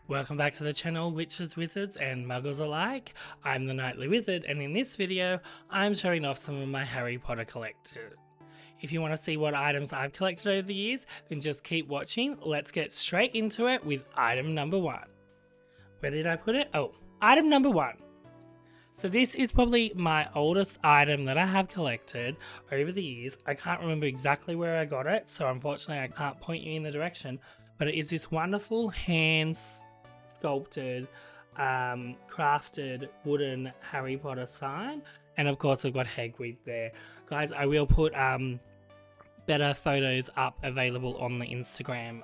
Welcome back to the channel Witches, Wizards and Muggles alike. I'm the Nightly Wizard, and in this video I'm showing off some of my Harry Potter collection. If you want to see what items I've collected over the years, then just keep watching. Let's get straight into it with item number 1. Where did I put it? Oh, item number 1. So this is probably my oldest item that I have collected over the years. I can't remember exactly where I got it, so unfortunately I can't point you in the direction, but it is this wonderful hands sculpted, crafted wooden Harry Potter sign, and of course I've got Hagrid there. Guys, I will put better photos up available on the Instagram,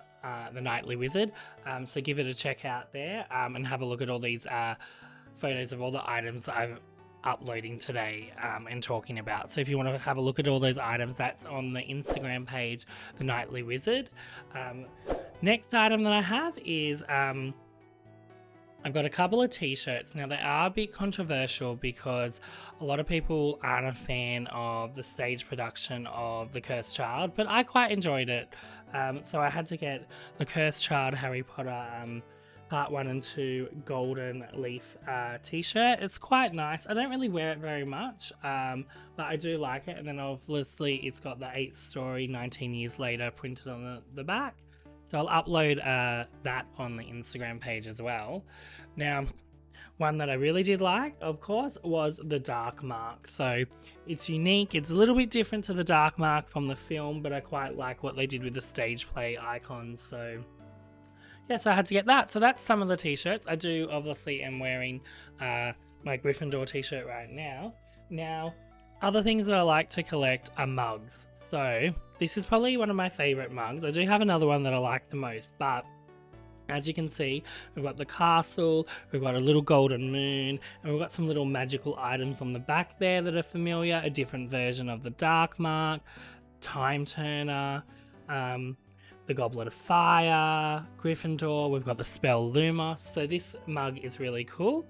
the Nightly Wizard, so give it a check out there and have a look at all these photos of all the items that I'm uploading today and talking about. So if you want to have a look at all those items, that's on the Instagram page, the Nightly Wizard. Next item that I have is I've got a couple of t-shirts. Now they are a bit controversial because a lot of people aren't a fan of the stage production of The Cursed Child, but I quite enjoyed it. So I had to get The Cursed Child Harry Potter Part 1 and 2 Golden Leaf t-shirt. It's quite nice. I don't really wear it very much, but I do like it. And then obviously it's got the 8th story 19 years later printed on the back. So I'll upload that on the Instagram page as well. Now, one that I really did like, of course, was the Dark Mark. So it's unique. It's a little bit different to the Dark Mark from the film, but I quite like what they did with the stage play icons. So yeah, so I had to get that. So that's some of the t-shirts. I do obviously am wearing my Gryffindor t-shirt right now. Now, other things that I like to collect are mugs. So this is probably one of my favorite mugs. I do have another one that I like the most, but as you can see, we've got the castle, we've got a little golden moon, and we've got some little magical items on the back there that are familiar, a different version of the Dark Mark, Time Turner, the Goblet of Fire, Gryffindor, we've got the spell Lumos. So this mug is really cool.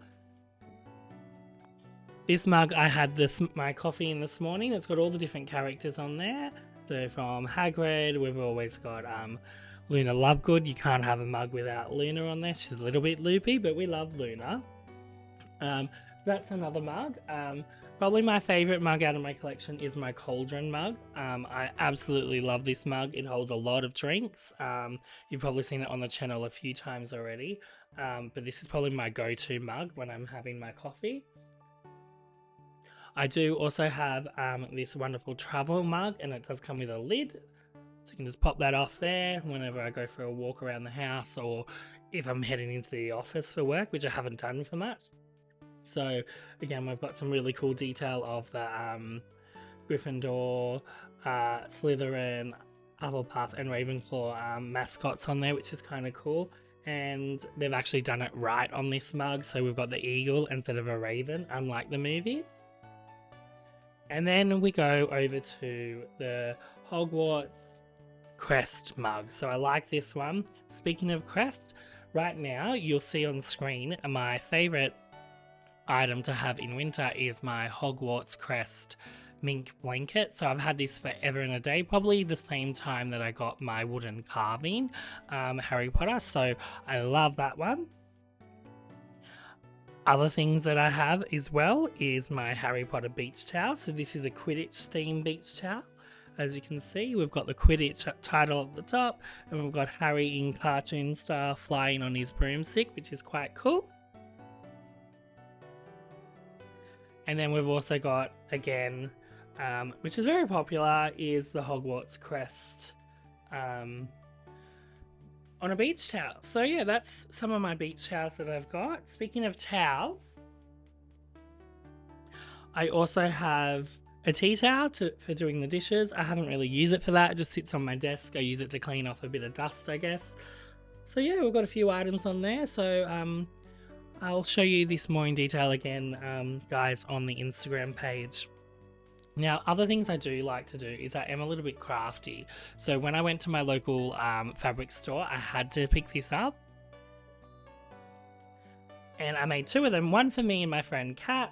This mug, I had my coffee in this morning. It's got all the different characters on there. So from Hagrid, we've always got Luna Lovegood. You can't have a mug without Luna on there. She's a little bit loopy, but we love Luna. So that's another mug. Probably my favourite mug out of my collection is my Cauldron mug. I absolutely love this mug. It holds a lot of drinks. You've probably seen it on the channel a few times already. But this is probably my go-to mug when I'm having my coffee. I do also have this wonderful travel mug, and it does come with a lid. So you can just pop that off there whenever I go for a walk around the house, or if I'm heading into the office for work, which I haven't done for much. So again, we've got some really cool detail of the Gryffindor, Slytherin, Hufflepuff and Ravenclaw mascots on there, which is kind of cool. And they've actually done it right on this mug, so we've got the eagle instead of a raven, unlike the movies. And then we go over to the Hogwarts crest mug. So I like this one. Speaking of crest, right now you'll see on screen my favourite item to have in winter is my Hogwarts crest mink blanket. So I've had this forever and a day, probably the same time that I got my wooden carving Harry Potter. So I love that one. Other things that I have as well is my Harry Potter beach towel. So this is a Quidditch themed beach towel. As you can see, we've got the Quidditch title at the top, and we've got Harry in cartoon style flying on his broomstick, which is quite cool. And then we've also got, again, which is very popular, is the Hogwarts crest on a beach towel. So yeah, that's some of my beach towels that I've got. Speaking of towels, I also have a tea towel for doing the dishes. I haven't really used it for that. It just sits on my desk. I use it to clean off a bit of dust, I guess. So yeah, we've got a few items on there. So I'll show you this more in detail again, guys, on the Instagram page. Now, other things I do like to do is I am a little bit crafty. So when I went to my local fabric store, I had to pick this up. And I made 2 of them, one for me and my friend Kat.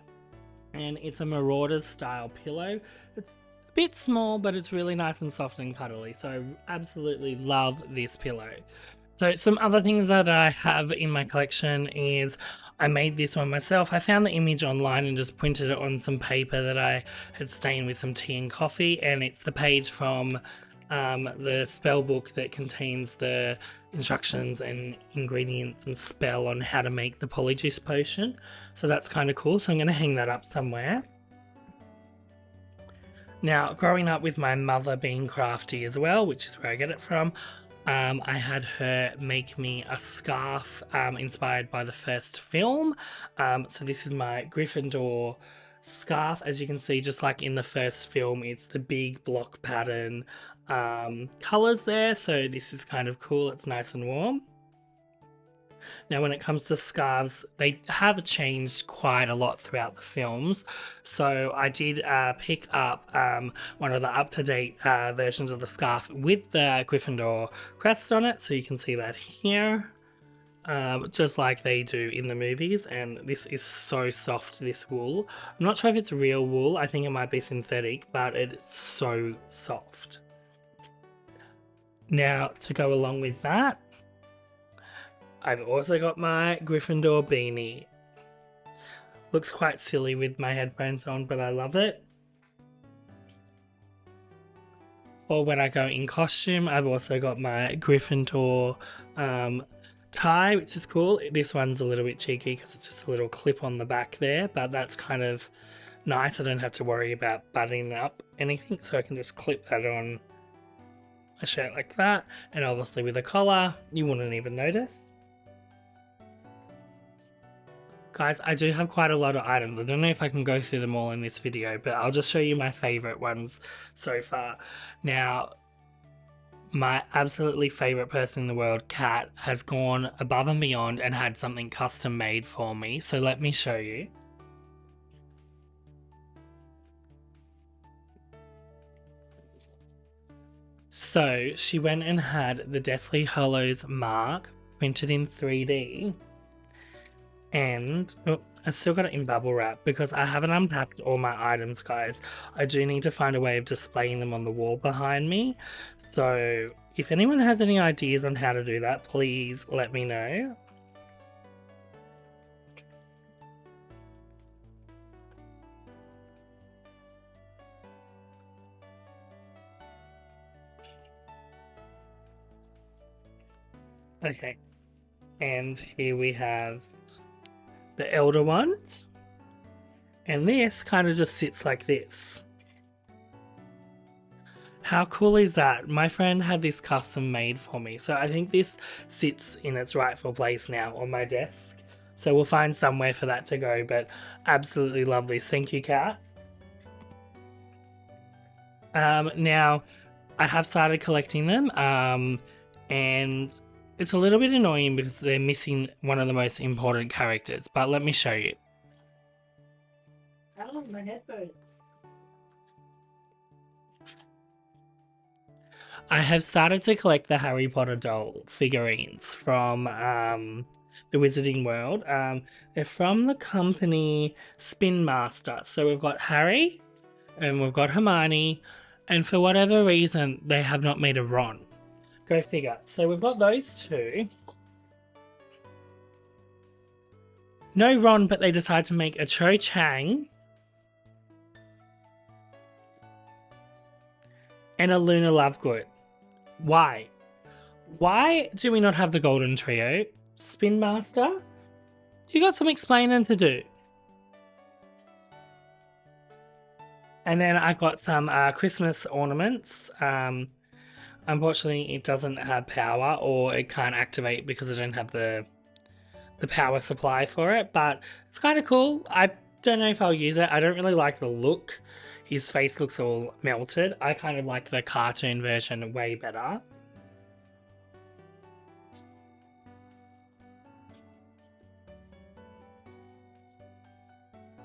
And it's a Marauders style pillow. It's a bit small, but it's really nice and soft and cuddly. So I absolutely love this pillow. So some other things that I have in my collection is I made this one myself. I found the image online and just printed it on some paper that I had stained with some tea and coffee, and it's the page from the spell book that contains the instructions and ingredients and spell on how to make the Polyjuice potion. So that's kind of cool. So I'm going to hang that up somewhere. Now, growing up with my mother being crafty as well, which is where I get it from, I had her make me a scarf inspired by the first film. So this is my Gryffindor scarf. As you can see, just like in the first film, it's the big block pattern colors there. So this is kind of cool. It's nice and warm. Now, when it comes to scarves, they have changed quite a lot throughout the films. So I did pick up one of the up-to-date versions of the scarf with the Gryffindor crest on it. So you can see that here, just like they do in the movies. And this is so soft, this wool. I'm not sure if it's real wool. I think it might be synthetic, but it's so soft. Now, to go along with that, I've also got my Gryffindor beanie. Looks quite silly with my headphones on, but I love it. Or when I go in costume, I've also got my Gryffindor tie, which is cool. This one's a little bit cheeky because it's just a little clip on the back there, but that's kind of nice. I don't have to worry about buttoning up anything, so I can just clip that on a shirt like that. And obviously with a collar, you wouldn't even notice. Guys, I do have quite a lot of items. I don't know if I can go through them all in this video, but I'll just show you my favorite ones so far. Now, my absolutely favorite person in the world, Kat, has gone above and beyond and had something custom made for me. So let me show you. So she went and had the Deathly Hallows mark printed in 3D. And I still got it in bubble wrap because I haven't unpacked all my items, guys. I do need to find a way of displaying them on the wall behind me. So if anyone has any ideas on how to do that, please let me know. Okay, and here we have the elder ones, and this kind of just sits like this. How cool is that? My friend had this custom made for me, so I think this sits in its rightful place now on my desk. So we'll find somewhere for that to go, but absolutely love this. Thank you, Kat. Now, I have started collecting them, and it's a little bit annoying because they're missing one of the most important characters, but let me show you. Oh, my headphones. I have started to collect the Harry Potter doll figurines from the Wizarding World. They're from the company Spin Master. So we've got Harry and we've got Hermione, and for whatever reason, they have not made a Ron. Go figure. So we've got those two. No Ron, but they decide to make a Cho Chang and a Luna Lovegood. Why? Why do we not have the Golden Trio? Spin Master? You got some explaining to do. And then I've got some Christmas ornaments. Unfortunately, it doesn't have power, or it can't activate because I don't have the power supply for it, but it's kind of cool. I don't know if I'll use it. I don't really like the look. His face looks all melted. I kind of like the cartoon version way better.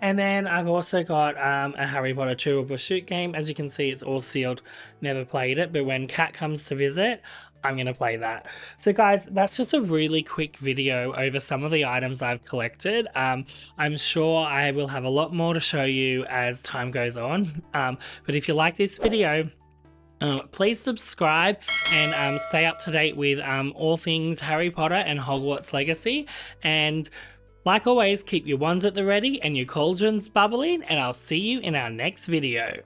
And then I've also got a Harry Potter Chewable Shoot game. As you can see, it's all sealed. Never played it, but when Kat comes to visit, I'm going to play that. So guys, that's just a really quick video over some of the items I've collected. I'm sure I will have a lot more to show you as time goes on. But if you like this video, Please subscribe and stay up to date with all things Harry Potter and Hogwarts Legacy. And like always, keep your wands at the ready and your cauldrons bubbling, and I'll see you in our next video.